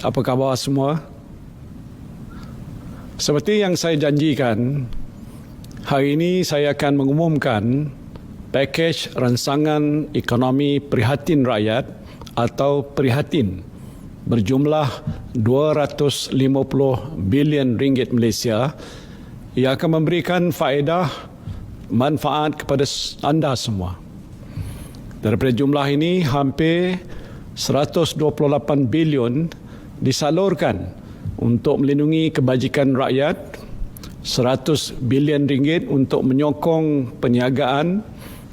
Apa khabar semua? Seperti yang saya janjikan, hari ini saya akan mengumumkan pakej ransangan ekonomi prihatin rakyat atau prihatin berjumlah 250 bilion ringgit Malaysia yang akan memberikan faedah manfaat kepada anda semua. Daripada jumlah ini, hampir 128 bilion disalurkan untuk melindungi kebajikan rakyat, 100 bilion ringgit untuk menyokong perniagaan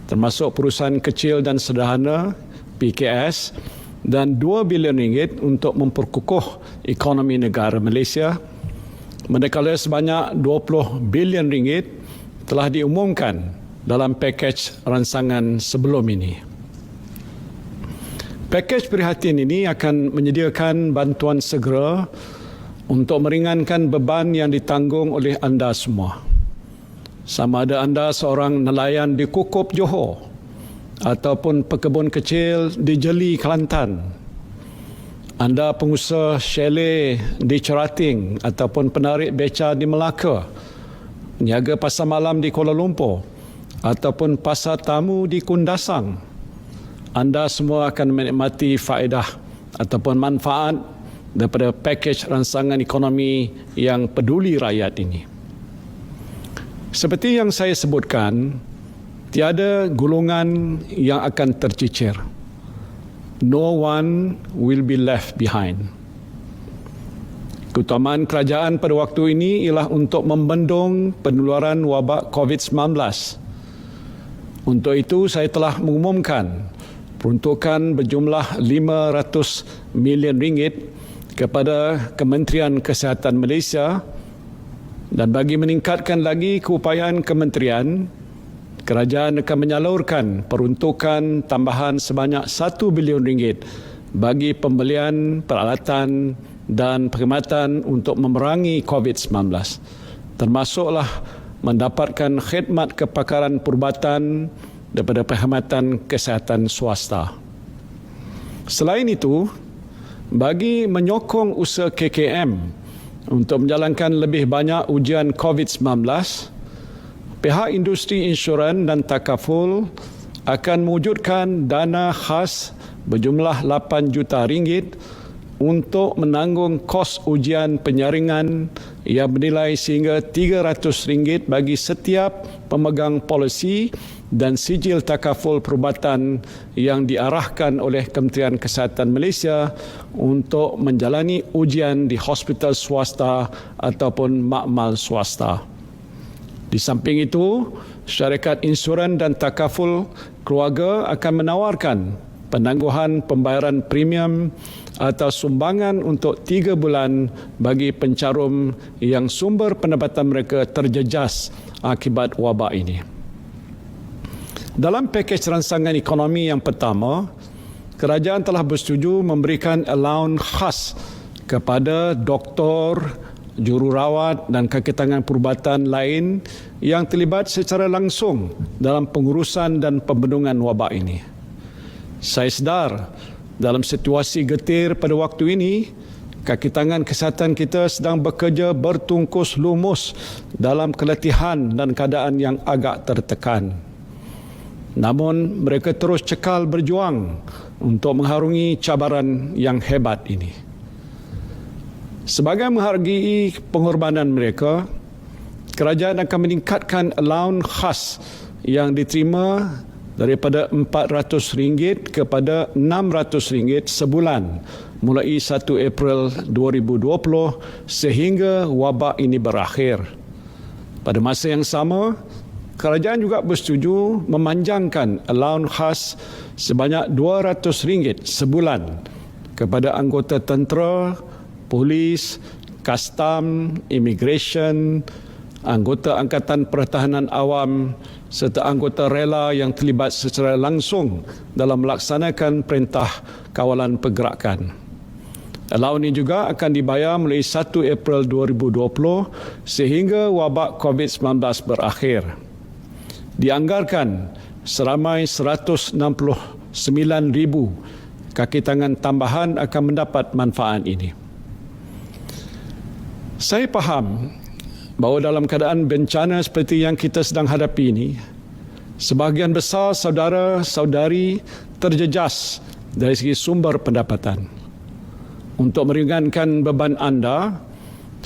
termasuk perusahaan kecil dan sederhana PKS, dan 2 bilion ringgit untuk memperkukuh ekonomi negara Malaysia, manakala sebanyak 20 bilion ringgit telah diumumkan dalam pakej ransangan sebelum ini. Pakej prihatin ini akan menyediakan bantuan segera untuk meringankan beban yang ditanggung oleh anda semua. Sama ada anda seorang nelayan di Kukup, Johor, ataupun pekebun kecil di Jeli, Kelantan. Anda pengusaha chalet di Cerating ataupun penarik beca di Melaka, niaga pasar malam di Kuala Lumpur ataupun pasar tamu di Kundasang. Anda semua akan menikmati faedah ataupun manfaat daripada pakej ransangan ekonomi yang peduli rakyat ini. Seperti yang saya sebutkan, tiada golongan yang akan tercicir. No one will be left behind. Keutamaan kerajaan pada waktu ini ialah untuk membendung penularan wabak COVID-19. Untuk itu, saya telah mengumumkan peruntukan berjumlah 500 million ringgit kepada Kementerian Kesihatan Malaysia, dan bagi meningkatkan lagi keupayaan kementerian, kerajaan akan menyalurkan peruntukan tambahan sebanyak 1 bilion ringgit bagi pembelian peralatan dan perkhidmatan untuk memerangi COVID-19, termasuklah mendapatkan khidmat kepakaran perubatan daripada perkhidmatan kesihatan swasta. Selain itu, bagi menyokong usaha KKM untuk menjalankan lebih banyak ujian COVID-19, pihak industri insurans dan takaful akan mewujudkan dana khas berjumlah 8 juta ringgit untuk menanggung kos ujian penyaringan yang bernilai sehingga RM300 bagi setiap pemegang polisi dan sijil takaful perubatan yang diarahkan oleh Kementerian Kesihatan Malaysia untuk menjalani ujian di hospital swasta ataupun makmal swasta. Di samping itu, syarikat insurans dan takaful keluarga akan menawarkan penangguhan pembayaran premium atau sumbangan untuk 3 bulan bagi pencarum yang sumber pendapatan mereka terjejas akibat wabak ini. Dalam pakej ransangan ekonomi yang pertama, kerajaan telah bersetuju memberikan allowance khas kepada doktor, jururawat dan kaki tangan perubatan lain yang terlibat secara langsung dalam pengurusan dan pembendungan wabak ini. Saya sedar dalam situasi getir pada waktu ini, kaki tangan kesihatan kita sedang bekerja bertungkus lumus dalam keletihan dan keadaan yang agak tertekan. Namun mereka terus cekal berjuang untuk mengharungi cabaran yang hebat ini. Sebagai menghargai pengorbanan mereka, kerajaan akan meningkatkan allowance khas yang diterima daripada RM400 kepada RM600 sebulan mulai 1 April 2020 sehingga wabak ini berakhir. Pada masa yang sama, kerajaan juga bersetuju memanjangkan allowance khas sebanyak RM200 sebulan kepada anggota tentera, polis, kastam, imigresen, anggota Angkatan Pertahanan Awam serta anggota rela yang terlibat secara langsung dalam melaksanakan perintah kawalan pergerakan. Allowance ini juga akan dibayar mulai 1 April 2020 sehingga wabak COVID-19 berakhir. Dianggarkan seramai 169,000 kaki tangan tambahan akan mendapat manfaat ini. Saya faham bahawa dalam keadaan bencana seperti yang kita sedang hadapi ini, sebahagian besar saudara-saudari terjejas dari segi sumber pendapatan. Untuk meringankan beban anda,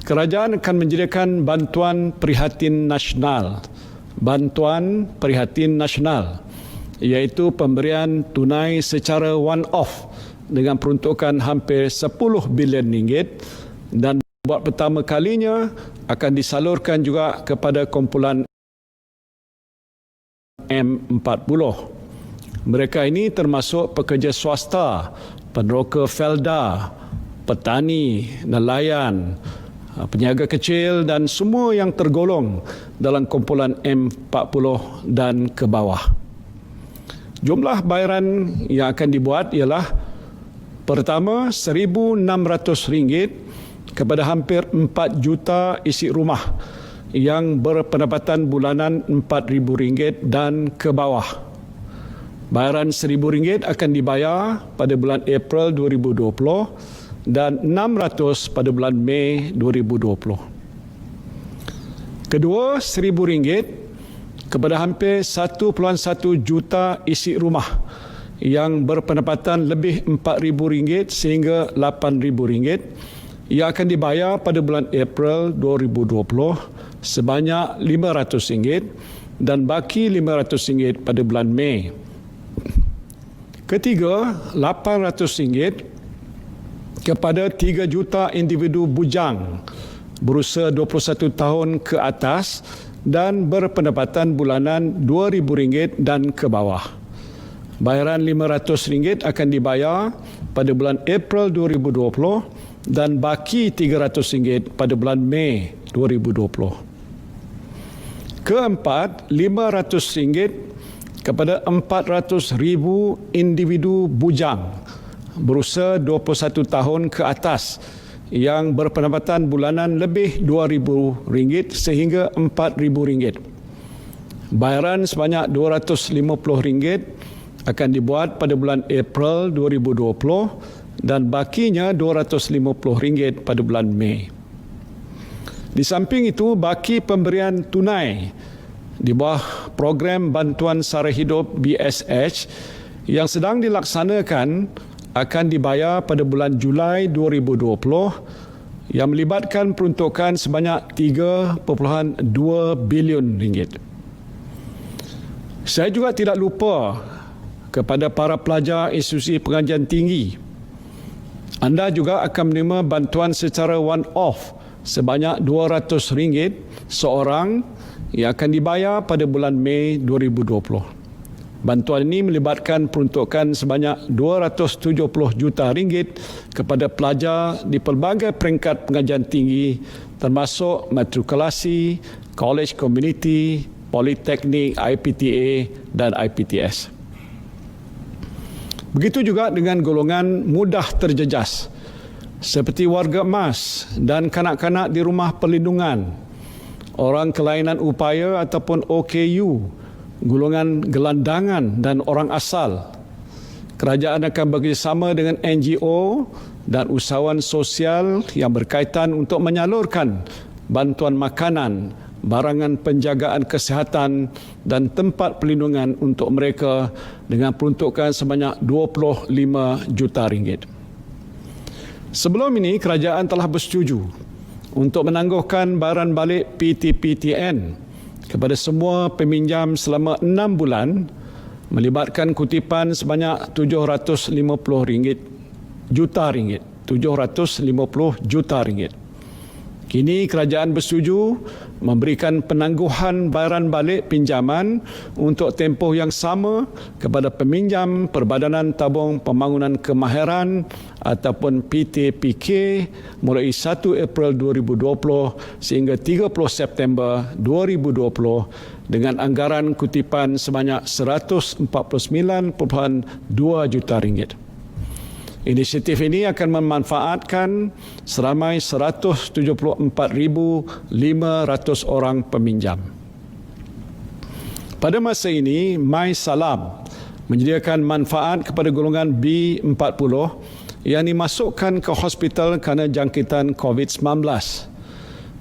kerajaan akan menyediakan bantuan prihatin nasional. Bantuan prihatin nasional, iaitu pemberian tunai secara one-off dengan peruntukan hampir 10 bilion ringgit dan buat pertama kalinya akan disalurkan juga kepada kumpulan M40. Mereka ini termasuk pekerja swasta, peneroka felda, petani, nelayan, peniaga kecil dan semua yang tergolong dalam kumpulan M40 dan ke bawah. Jumlah bayaran yang akan dibuat ialah pertama RM1,600 kepada hampir 4 juta isi rumah yang berpendapatan bulanan RM4,000 dan ke bawah. Bayaran RM1,000 akan dibayar pada bulan April 2020 dan RM600 pada bulan Mei 2020. Kedua, RM1,000 kepada hampir 1.1 juta isi rumah yang berpendapatan lebih RM4,000 sehingga RM8,000 yang akan dibayar pada bulan April 2020 sebanyak RM500 dan baki RM500 pada bulan Mei. Ketiga, RM800 kepada 3 juta individu bujang berusia 21 tahun ke atas dan berpendapatan bulanan RM2,000 dan ke bawah. Bayaran RM500 akan dibayar pada bulan April 2020 dan baki RM300 pada bulan Mei 2020. Keempat, RM500 kepada 400,000 individu bujang berusia 21 tahun ke atas yang berpendapatan bulanan lebih RM2,000 sehingga RM4,000. Bayaran sebanyak RM250 akan dibuat pada bulan April 2020 dan bakinya RM250 pada bulan Mei. Di samping itu, baki pemberian tunai di bawah program bantuan sara hidup BSH yang sedang dilaksanakan akan dibayar pada bulan Julai 2020 yang melibatkan peruntukan sebanyak RM3.2 bilion. Saya juga tidak lupa kepada para pelajar institusi pengajian tinggi. Anda juga akan menerima bantuan secara one-off sebanyak RM200 seorang yang akan dibayar pada bulan Mei 2020. Bantuan ini melibatkan peruntukan sebanyak RM270 juta kepada pelajar di pelbagai peringkat pengajian tinggi termasuk matrikulasi, college community, politeknik, IPTA dan IPTS. Begitu juga dengan golongan mudah terjejas seperti warga emas dan kanak-kanak di rumah perlindungan, orang kelainan upaya ataupun OKU, golongan gelandangan dan orang asal. Kerajaan akan bekerjasama dengan NGO dan usahawan sosial yang berkaitan untuk menyalurkan bantuan makanan, barangan penjagaan kesihatan dan tempat perlindungan untuk mereka dengan peruntukan sebanyak RM25 juta. Sebelum ini, kerajaan telah bersetuju untuk menangguhkan bayaran balik PTPTN kepada semua peminjam selama 6 bulan melibatkan kutipan sebanyak RM750 juta. RM750 juta. Kini kerajaan bersetuju memberikan penangguhan bayaran balik pinjaman untuk tempoh yang sama kepada peminjam Perbadanan Tabung Pembangunan Kemahiran ataupun PTPK mulai 1 April 2020 sehingga 30 September 2020 dengan anggaran kutipan sebanyak RM149.2 juta. Inisiatif ini akan memanfaatkan seramai 174,500 orang peminjam. Pada masa ini, MySalam menyediakan manfaat kepada golongan B40 yang dimasukkan ke hospital kerana jangkitan COVID-19.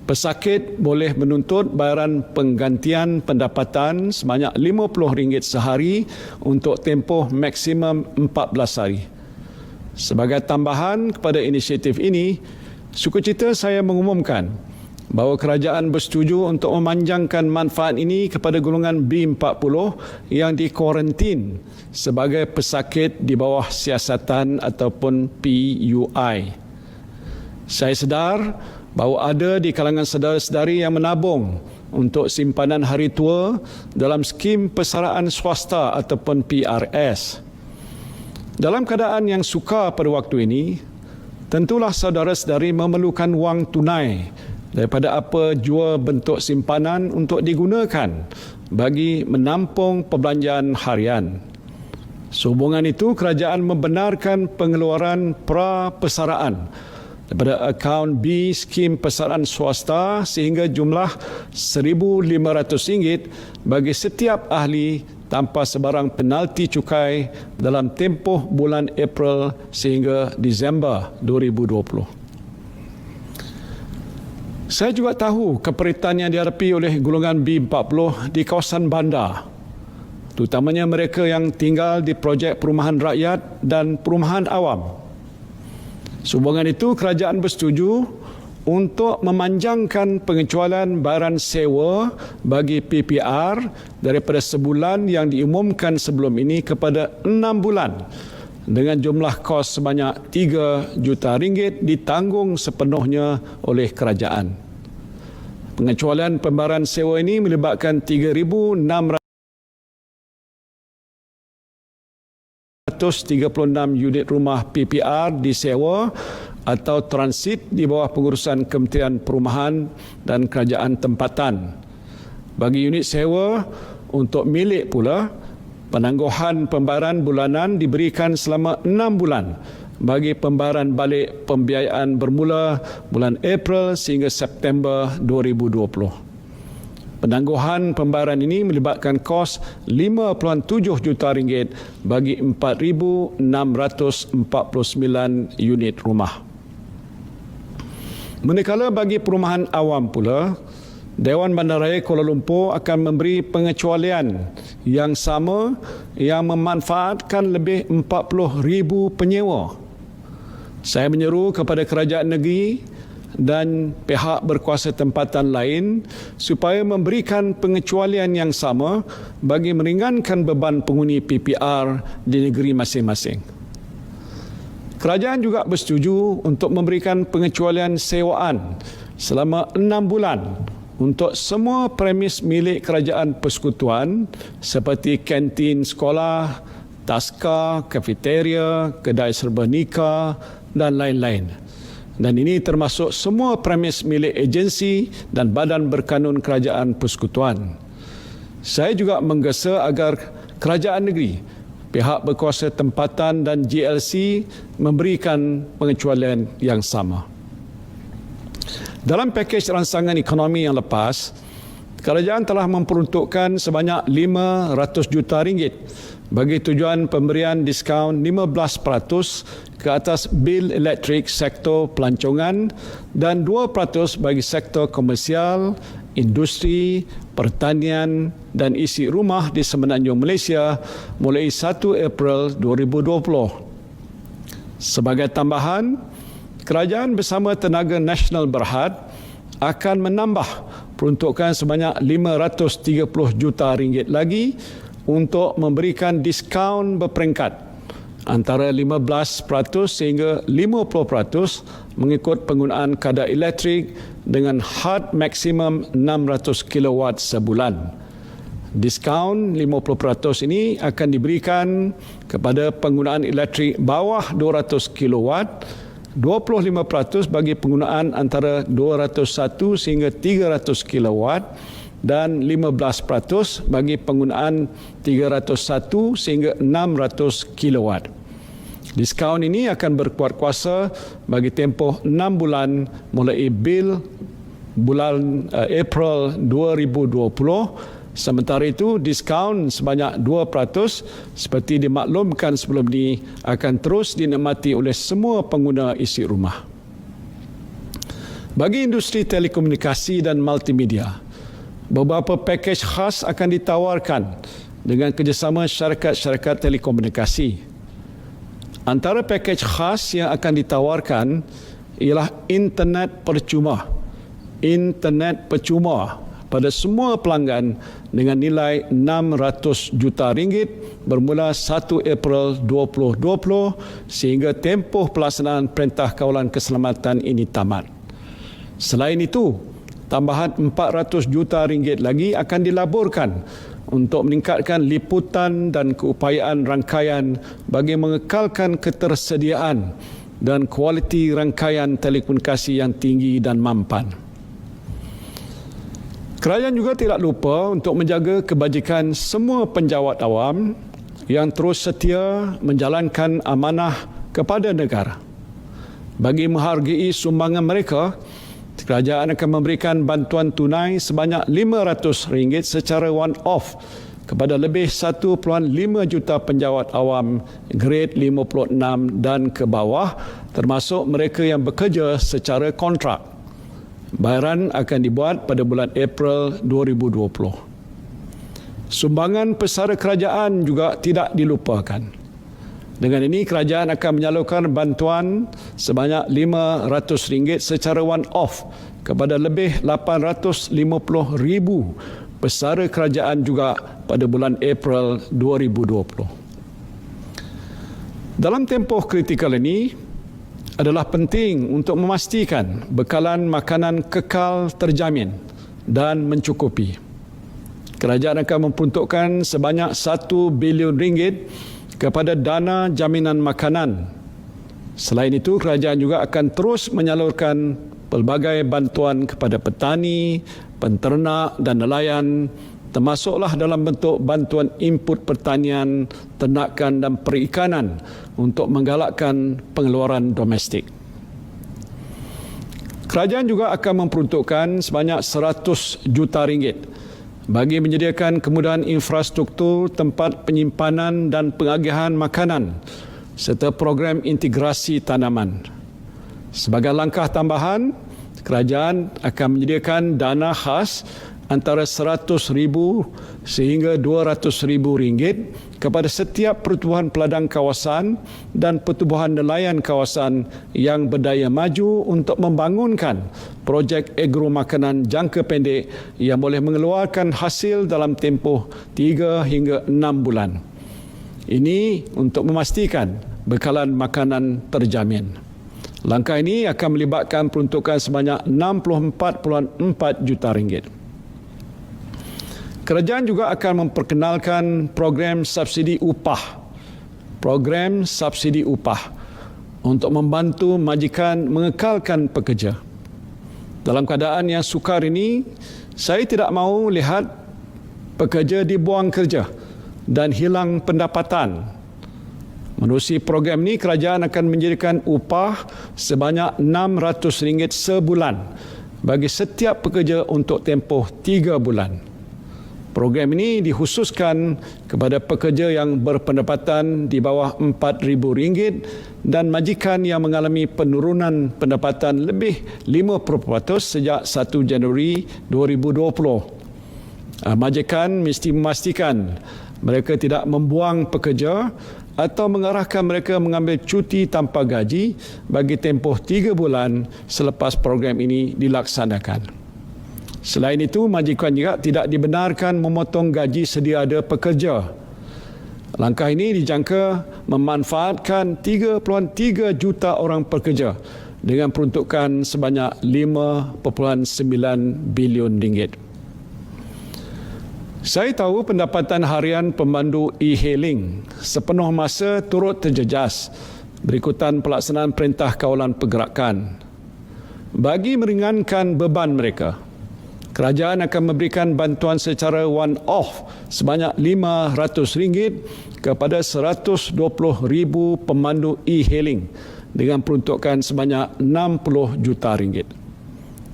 Pesakit boleh menuntut bayaran penggantian pendapatan sebanyak RM50 sehari untuk tempoh maksimum 14 hari. Sebagai tambahan kepada inisiatif ini, sukacita saya mengumumkan bahawa kerajaan bersetuju untuk memanjangkan manfaat ini kepada golongan B40 yang dikuarantin sebagai pesakit di bawah siasatan ataupun PUI. Saya sedar bahawa ada di kalangan saudara-saudari yang menabung untuk simpanan hari tua dalam skim persaraan swasta ataupun PRS. Dalam keadaan yang sukar pada waktu ini, tentulah saudara-saudari memerlukan wang tunai daripada apa jua bentuk simpanan untuk digunakan bagi menampung perbelanjaan harian. Sehubungan itu, kerajaan membenarkan pengeluaran pra-persaraan daripada akaun B skim persaraan swasta sehingga jumlah RM1,500 bagi setiap ahli tanpa sebarang penalti cukai dalam tempoh bulan April sehingga Disember 2020. Saya juga tahu keperitan yang dihadapi oleh golongan B40 di kawasan bandar, terutamanya mereka yang tinggal di projek perumahan rakyat dan perumahan awam. Sehubungan itu, kerajaan bersetuju untuk memanjangkan pengecualian bayaran sewa bagi PPR daripada sebulan yang diumumkan sebelum ini kepada 6 bulan dengan jumlah kos sebanyak RM3 juta ditanggung sepenuhnya oleh kerajaan. Pengecualian pembayaran sewa ini melibatkan 3,636 unit rumah PPR disewa atau transit di bawah pengurusan Kementerian Perumahan dan Kerajaan Tempatan. Bagi unit sewa untuk milik pula, penangguhan pembayaran bulanan diberikan selama 6 bulan bagi pembayaran balik pembiayaan bermula bulan April sehingga September 2020. Penangguhan pembayaran ini melibatkan kos RM5.7 juta bagi 4,649 unit rumah. Manakala bagi perumahan awam pula, Dewan Bandaraya Kuala Lumpur akan memberi pengecualian yang sama yang memanfaatkan lebih 40,000 penyewa. Saya menyeru kepada kerajaan negeri dan pihak berkuasa tempatan lain supaya memberikan pengecualian yang sama bagi meringankan beban penghuni PPR di negeri masing-masing. Kerajaan juga bersetuju untuk memberikan pengecualian sewaan selama 6 bulan untuk semua premis milik kerajaan persekutuan seperti kantin sekolah, taska, kafeteria, kedai serba nikah dan lain-lain. Dan ini termasuk semua premis milik agensi dan badan berkanun kerajaan persekutuan. Saya juga menggesa agar kerajaan negeri, pihak berkuasa tempatan dan GLC memberikan pengecualian yang sama. Dalam pakej rancangan ekonomi yang lepas, kerajaan telah memperuntukkan sebanyak RM500 juta bagi tujuan pemberian diskaun 15% ke atas bil elektrik sektor pelancongan dan 2% bagi sektor komersial, industri, pertanian dan isi rumah di Semenanjung Malaysia mulai 1 April 2020. Sebagai tambahan, kerajaan bersama Tenaga Nasional Berhad akan menambah peruntukan sebanyak RM530 juta lagi untuk memberikan diskaun berperingkat antara 15% sehingga 50% mengikut penggunaan kadar elektrik dengan had maksimum 600 kW sebulan. Diskaun 50% ini akan diberikan kepada penggunaan elektrik bawah 200 kW, 25% bagi penggunaan antara 201 sehingga 300 kW dan 15% bagi penggunaan 301 sehingga 600 kW. Diskaun ini akan berkuat kuasa bagi tempoh 6 bulan mulai bulan April 2020. Sementara itu, diskaun sebanyak 2% seperti dimaklumkan sebelum ini akan terus dinikmati oleh semua pengguna isi rumah. Bagi industri telekomunikasi dan multimedia, beberapa pakej khas akan ditawarkan dengan kerjasama syarikat-syarikat telekomunikasi. Antara pakej khas yang akan ditawarkan ialah internet percuma. Internet percuma pada semua pelanggan dengan nilai RM600 juta bermula 1 April 2020 sehingga tempoh pelaksanaan Perintah Kawalan Keselamatan ini tamat. Selain itu, tambahan RM400 juta lagi akan dilaburkan untuk meningkatkan liputan dan keupayaan rangkaian bagi mengekalkan ketersediaan dan kualiti rangkaian telekomunikasi yang tinggi dan mampan. Kerajaan juga tidak lupa untuk menjaga kebajikan semua penjawat awam yang terus setia menjalankan amanah kepada negara. Bagi menghargai sumbangan mereka, kerajaan akan memberikan bantuan tunai sebanyak RM500 secara one-off kepada lebih 1.5 juta penjawat awam grade 56 dan ke bawah, termasuk mereka yang bekerja secara kontrak. Bayaran akan dibuat pada bulan April 2020. Sumbangan pesara kerajaan juga tidak dilupakan. Dengan ini, kerajaan akan menyalurkan bantuan sebanyak RM500 secara one-off kepada lebih 850,000 pesara kerajaan juga pada bulan April 2020. Dalam tempoh kritikal ini, adalah penting untuk memastikan bekalan makanan kekal terjamin dan mencukupi. Kerajaan akan memperuntukkan sebanyak RM1 bilion kepada dana jaminan makanan. Selain itu, kerajaan juga akan terus menyalurkan pelbagai bantuan kepada petani, penternak dan nelayan, termasuklah dalam bentuk bantuan input pertanian, ternakan dan perikanan untuk menggalakkan pengeluaran domestik. Kerajaan juga akan memperuntukkan sebanyak RM100 juta bagi menyediakan kemudahan infrastruktur tempat penyimpanan dan pengagihan makanan serta program integrasi tanaman. Sebagai langkah tambahan, kerajaan akan menyediakan dana khas antara RM100,000 sehingga RM200,000 kepada setiap pertubuhan peladang kawasan dan pertubuhan nelayan kawasan yang berdaya maju untuk membangunkan projek agro makanan jangka pendek yang boleh mengeluarkan hasil dalam tempoh 3 hingga 6 bulan. Ini untuk memastikan bekalan makanan terjamin. Langkah ini akan melibatkan peruntukan sebanyak RM64.4 juta. Kerajaan juga akan memperkenalkan program subsidi upah. Program subsidi upah untuk membantu majikan mengekalkan pekerja. Dalam keadaan yang sukar ini, saya tidak mahu lihat pekerja dibuang kerja dan hilang pendapatan. Menerusi program ini, kerajaan akan menjadikan upah sebanyak RM600 sebulan bagi setiap pekerja untuk tempoh 3 bulan. Program ini dikhususkan kepada pekerja yang berpendapatan di bawah RM4,000 dan majikan yang mengalami penurunan pendapatan lebih 5% sejak 1 Januari 2020. Majikan mesti memastikan mereka tidak membuang pekerja atau mengarahkan mereka mengambil cuti tanpa gaji bagi tempoh 3 bulan selepas program ini dilaksanakan. Selain itu, majikan juga tidak dibenarkan memotong gaji sedia ada pekerja. Langkah ini dijangka memanfaatkan 3.3 juta orang pekerja dengan peruntukan sebanyak RM5.9 bilion. Saya tahu pendapatan harian pemandu e-hailing sepenuh masa turut terjejas berikutan pelaksanaan Perintah Kawalan Pergerakan. Bagi meringankan beban mereka, kerajaan akan memberikan bantuan secara one-off sebanyak RM500 kepada 120,000 pemandu e-hailing dengan peruntukan sebanyak RM60 juta.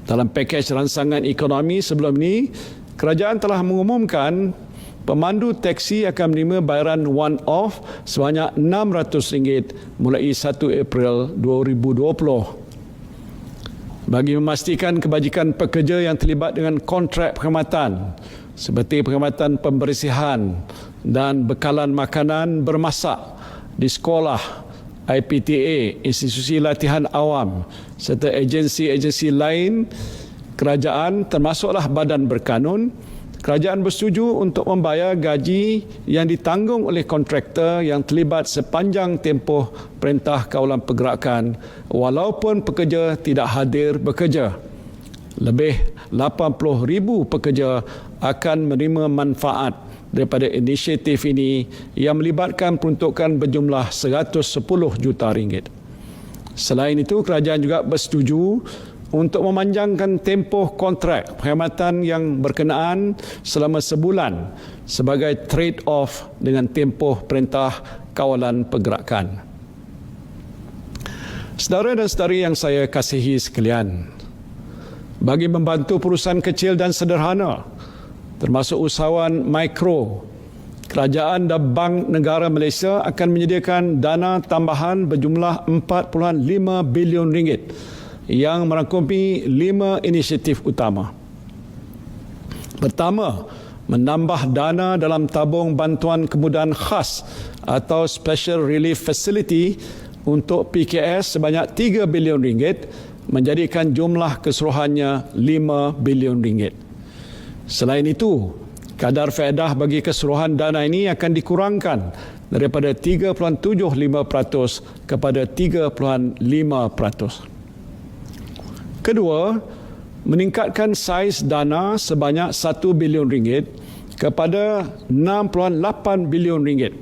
Dalam pakej ransangan ekonomi sebelum ini, kerajaan telah mengumumkan pemandu teksi akan menerima bayaran one-off sebanyak RM600 mulai 1 April 2020. bagi memastikan kebajikan pekerja yang terlibat dengan kontrak perkhidmatan seperti perkhidmatan pembersihan dan bekalan makanan bermasak di sekolah, IPTA, institusi latihan awam serta agensi-agensi lain kerajaan termasuklah badan berkanun, kerajaan bersetuju untuk membayar gaji yang ditanggung oleh kontraktor yang terlibat sepanjang tempoh Perintah Kawalan Pergerakan walaupun pekerja tidak hadir bekerja. Lebih 80,000 pekerja akan menerima manfaat daripada inisiatif ini yang melibatkan peruntukan berjumlah 110 juta ringgit. Selain itu, kerajaan juga bersetuju untuk memanjangkan tempoh kontrak perkhidmatan yang berkenaan selama sebulan sebagai trade-off dengan tempoh Perintah Kawalan Pergerakan. Saudara dan saudari yang saya kasihi sekalian, bagi membantu perusahaan kecil dan sederhana, termasuk usahawan mikro, kerajaan dan Bank Negara Malaysia akan menyediakan dana tambahan berjumlah 4.5 bilion ringgit yang merangkumi 5 inisiatif utama. Pertama, menambah dana dalam tabung bantuan kemudahan khas atau Special Relief Facility untuk PKS sebanyak 3 bilion ringgit, menjadikan jumlah keseluruhannya 5 bilion ringgit. Selain itu, kadar faedah bagi keseluruhan dana ini akan dikurangkan daripada 3.75% kepada 3.5%. Kedua, meningkatkan saiz dana sebanyak 1 bilion ringgit kepada 6.8 bilion ringgit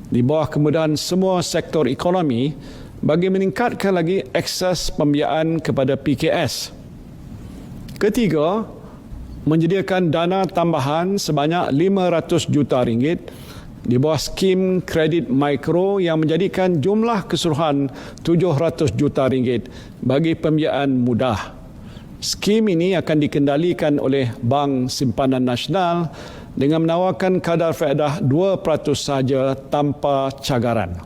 di bawah kemudahan semua sektor ekonomi bagi meningkatkan lagi akses pembiayaan kepada PKS. Ketiga, menyediakan dana tambahan sebanyak 500 juta ringgit di bawah skim kredit mikro yang menjadikan jumlah keseluruhan 700 juta ringgit bagi pembiayaan mudah. Skim ini akan dikendalikan oleh Bank Simpanan Nasional dengan menawarkan kadar faedah 2% sahaja tanpa cagaran.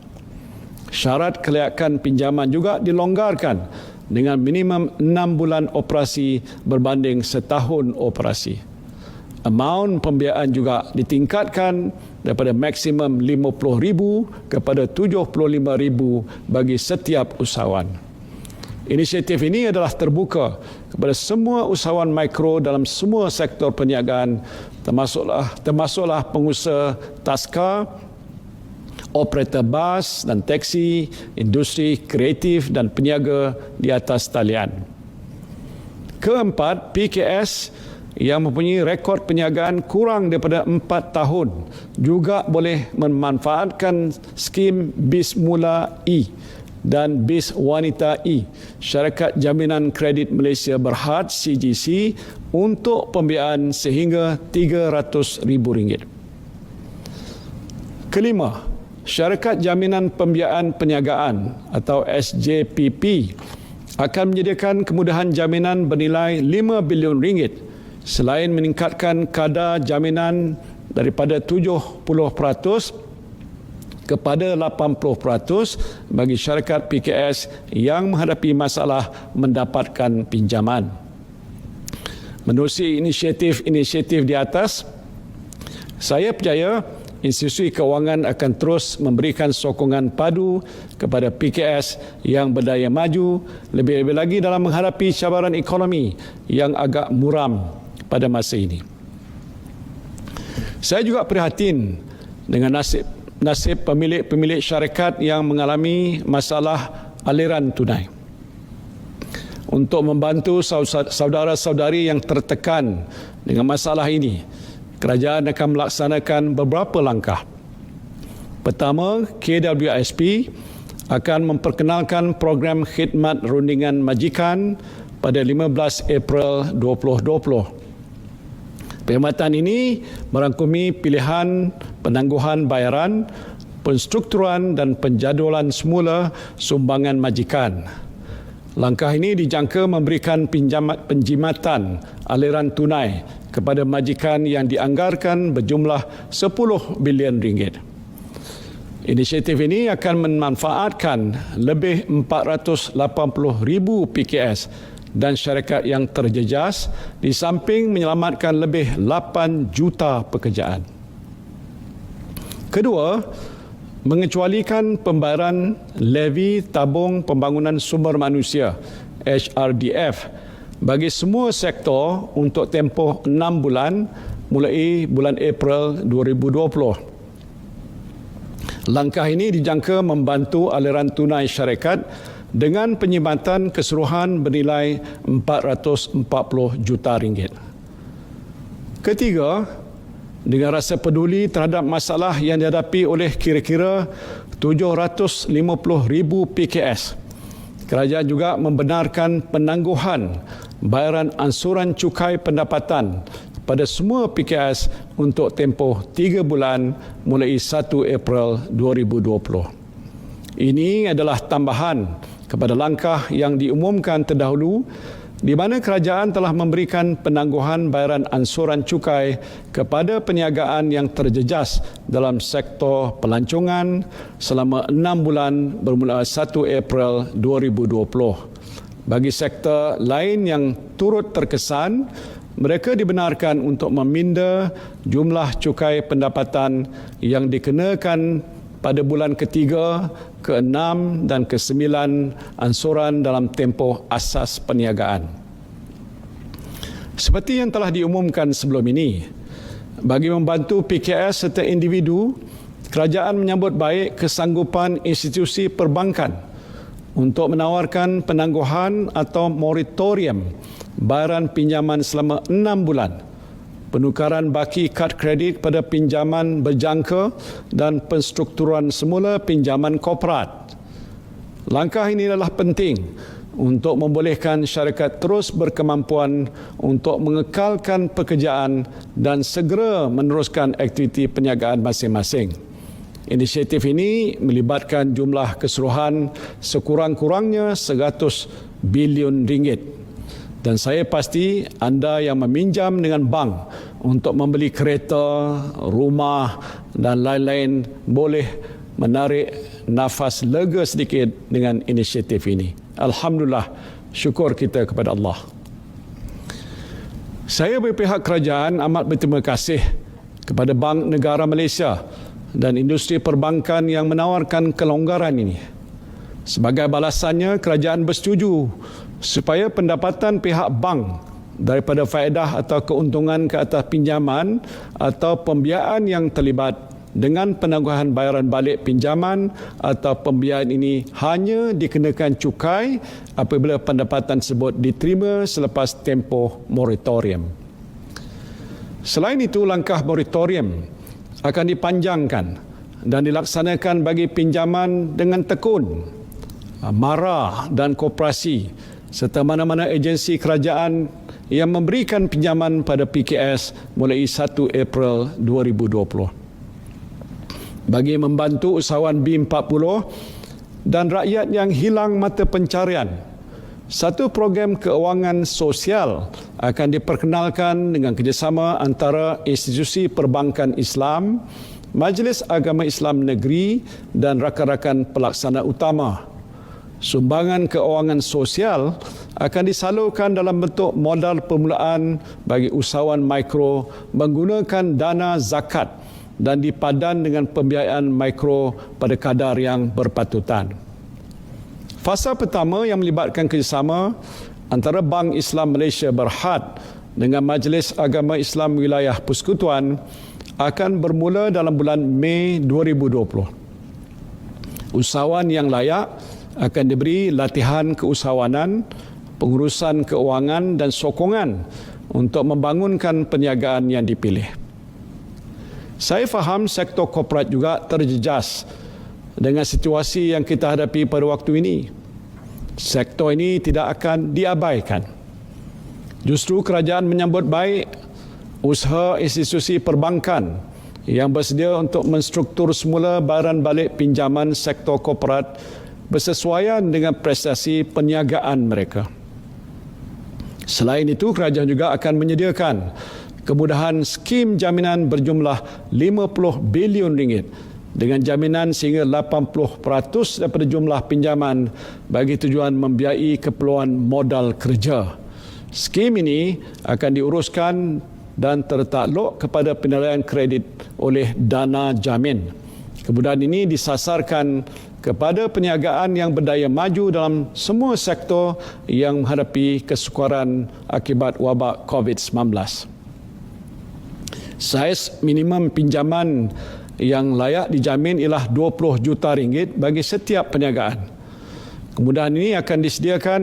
Syarat kelayakan pinjaman juga dilonggarkan dengan minimum 6 bulan operasi berbanding setahun operasi. Amaun pembiayaan juga ditingkatkan daripada maksimum 50,000 kepada 75,000 bagi setiap usahawan. Inisiatif ini adalah terbuka kepada semua usahawan mikro dalam semua sektor perniagaan, termasuklah pengusaha taska, operator bas dan teksi, industri kreatif dan peniaga di atas talian. Keempat, PKS yang mempunyai rekod perniagaan kurang daripada 4 tahun juga boleh memanfaatkan skim BIS Mula E dan BIS Wanita E, Syarikat Jaminan Kredit Malaysia Berhad CGC, untuk pembiayaan sehingga RM300,000. Kelima, Syarikat Jaminan Pembiayaan Perniagaan atau SJPP akan menyediakan kemudahan jaminan bernilai 5 bilion ringgit selain meningkatkan kadar jaminan daripada 70% kepada 80% bagi syarikat PKS yang menghadapi masalah mendapatkan pinjaman. Menerusi inisiatif di atas, saya percaya institusi kewangan akan terus memberikan sokongan padu kepada PKS yang berdaya maju, lebih-lebih lagi dalam menghadapi cabaran ekonomi yang agak muram pada masa ini. Saya juga prihatin dengan nasib pemilik-pemilik syarikat yang mengalami masalah aliran tunai. Untuk membantu saudara-saudari yang tertekan dengan masalah ini, kerajaan akan melaksanakan beberapa langkah. Pertama, KWSP akan memperkenalkan program khidmat rundingan majikan pada 15 April 2020. Perkhidmatan ini merangkumi pilihan penangguhan bayaran, penstrukturan dan penjadualan semula sumbangan majikan. Langkah ini dijangka memberikan penjimatan aliran tunai kepada majikan yang dianggarkan berjumlah 10 bilion ringgit. Inisiatif ini akan memanfaatkan lebih 480,000 PKS dan syarikat yang terjejas di samping menyelamatkan lebih 8 juta pekerjaan. Kedua, mengecualikan pembayaran levy tabung pembangunan sumber manusia HRDF bagi semua sektor untuk tempoh 6 bulan mulai bulan April 2020. Langkah ini dijangka membantu aliran tunai syarikat dengan penyimatan keseluruhan bernilai 440 juta ringgit. Ketiga, dengan rasa peduli terhadap masalah yang dihadapi oleh kira-kira 750,000 PKS, kerajaan juga membenarkan penangguhan bayaran ansuran cukai pendapatan pada semua PKS untuk tempoh 3 bulan mulai 1 April 2020. Ini adalah tambahan kepada langkah yang diumumkan terdahulu di mana kerajaan telah memberikan penangguhan bayaran ansuran cukai kepada perniagaan yang terjejas dalam sektor pelancongan selama 6 bulan bermula 1 April 2020. Bagi sektor lain yang turut terkesan, mereka dibenarkan untuk meminda jumlah cukai pendapatan yang dikenakan pada bulan ketiga, ke-6 dan ke-9 ansuran dalam tempoh asas perniagaan. Seperti yang telah diumumkan sebelum ini, bagi membantu PKS serta individu, kerajaan menyambut baik kesanggupan institusi perbankan untuk menawarkan penangguhan atau moratorium bayaran pinjaman selama 6 bulan, penukaran baki kad kredit pada pinjaman berjangka dan penstrukturan semula pinjaman korporat. Langkah ini adalah penting untuk membolehkan syarikat terus berkemampuan untuk mengekalkan pekerjaan dan segera meneruskan aktiviti perniagaan masing-masing. Inisiatif ini melibatkan jumlah keseluruhan sekurang-kurangnya 100 bilion ringgit. Dan saya pasti anda yang meminjam dengan bank untuk membeli kereta, rumah dan lain-lain boleh menarik nafas lega sedikit dengan inisiatif ini. Alhamdulillah, syukur kita kepada Allah. Saya berpihak kerajaan amat berterima kasih kepada Bank Negara Malaysia dan industri perbankan yang menawarkan kelonggaran ini. Sebagai balasannya, kerajaan bersetuju supaya pendapatan pihak bank daripada faedah atau keuntungan ke atas pinjaman atau pembiayaan yang terlibat dengan penangguhan bayaran balik pinjaman atau pembiayaan ini hanya dikenakan cukai apabila pendapatan tersebut diterima selepas tempoh moratorium. Selain itu, langkah moratorium akan dipanjangkan dan dilaksanakan bagi pinjaman dengan tekun, mara dan koperasi serta mana-mana agensi kerajaan yang memberikan pinjaman pada PKS mulai 1 April 2020. Bagi membantu usahawan B40 dan rakyat yang hilang mata pencarian, satu program keuangan sosial akan diperkenalkan dengan kerjasama antara institusi perbankan Islam, Majlis Agama Islam Negeri dan rakan-rakan pelaksana utama. Sumbangan keuangan sosial akan disalurkan dalam bentuk modal permulaan bagi usahawan mikro menggunakan dana zakat dan dipadan dengan pembiayaan mikro pada kadar yang berpatutan. Fasa pertama yang melibatkan kerjasama antara Bank Islam Malaysia Berhad dengan Majlis Agama Islam Wilayah Persekutuan akan bermula dalam bulan Mei 2020. Usahawan yang layak akan diberi latihan keusahawanan, pengurusan keuangan dan sokongan untuk membangunkan perniagaan yang dipilih. Saya faham sektor korporat juga terjejas dengan situasi yang kita hadapi pada waktu ini. Sektor ini tidak akan diabaikan. Justru kerajaan menyambut baik usaha institusi perbankan yang bersedia untuk menstruktur semula bayaran balik pinjaman sektor korporat bersesuaian dengan prestasi perniagaan mereka. Selain itu, kerajaan juga akan menyediakan kemudahan skim jaminan berjumlah 50 bilion ringgit dengan jaminan sehingga 80% daripada jumlah pinjaman bagi tujuan membiayai keperluan modal kerja. Skim ini akan diuruskan dan tertakluk kepada penilaian kredit oleh Dana Jamin. Kemudahan ini disasarkan kepada perniagaan yang berdaya maju dalam semua sektor yang menghadapi kesukaran akibat wabak COVID-19. Saiz minimum pinjaman yang layak dijamin ialah 20 juta ringgit bagi setiap perniagaan. Kemudahan ini akan disediakan